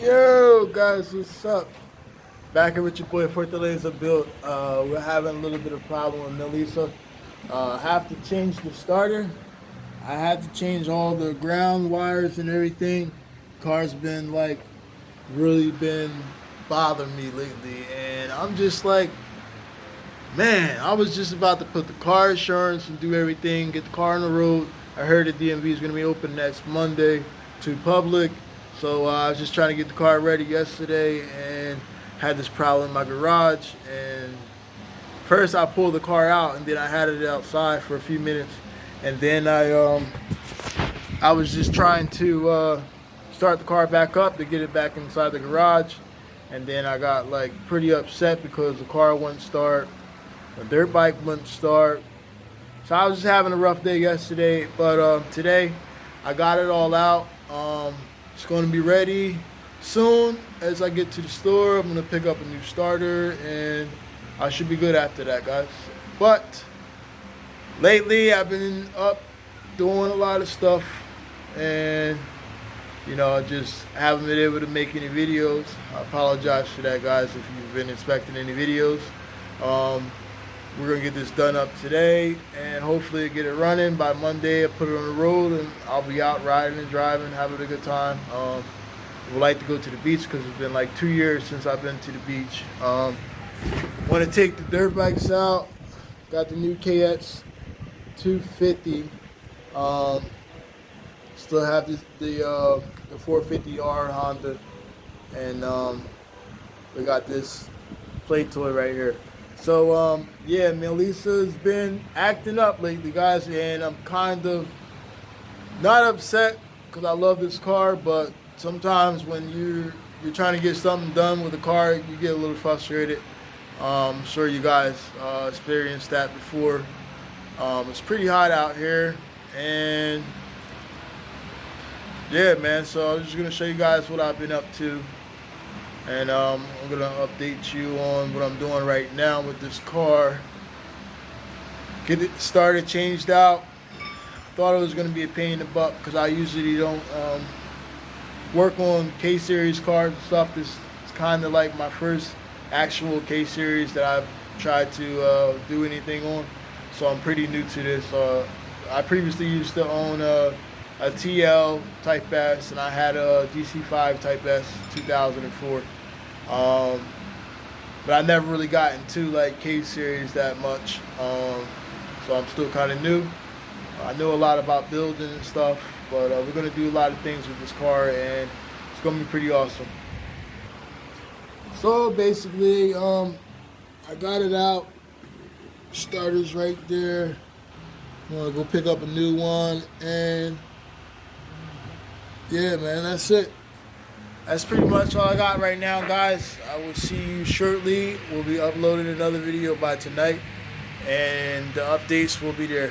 Yo, guys, what's up? Back here with your boy Fortaleza Built. We're having a little bit of problem with Meulisa. Have to change the starter. I had to change all the ground wires and everything. Car's been like really been bothering me lately, and I'm just like, man, I was just about to put the car insurance and do everything, get the car on the road. I heard the DMV is going to be open next Monday to public. So I was just trying to get the car ready yesterday and had this problem in my garage. And first I pulled the car out and then I had it outside for a few minutes. And then I was just trying to start the car back up to get it back inside the garage. And then I got like pretty upset because the car wouldn't start. The dirt bike wouldn't start. So I was just having a rough day yesterday, but today I got it all out. It's going to be ready soon. As I get to the store, I'm going to pick up a new starter, and I should be good after that, guys. But lately I've been up doing a lot of stuff, and I just haven't been able to make any videos. I apologize for that, guys, if you've been expecting any videos. We're going to get this done up today and hopefully get it running by Monday. I'll put it on the road and I'll be out riding and driving, having a good time. I would like to go to the beach because it's been like 2 years since I've been to the beach. Want to take the dirt bikes out. Got the new KX 250. Still have the 450R Honda. And we got this play toy right here. So, yeah, Meulisa's been acting up lately, guys, and I'm kind of not upset because I love this car, but sometimes when you're trying to get something done with a car, you get a little frustrated. I'm sure you guys experienced that before. It's pretty hot out here, and yeah, man, so I'm just going to show you guys what I've been up to. And I'm going to update you on what I'm doing right now with this car. Get it started, changed out. Thought it was going to be a pain in the butt because I usually don't work on K-Series cars and stuff. This is kind of like my first actual K-Series that I've tried to do anything on. So I'm pretty new to this. I previously used to own a TL Type S, and I had a DC5 Type S 2004. But I never really got into like K-Series that much. So I'm still kind of new. I know a lot about building and stuff, but we're going to do a lot of things with this car, and it's going to be pretty awesome. So basically, I got it out. Starter's right there. I'm going to go pick up a new one, and yeah, man, that's it. That's pretty much all I got right now, guys. I will see you shortly. We'll be uploading another video by tonight, and the updates will be there.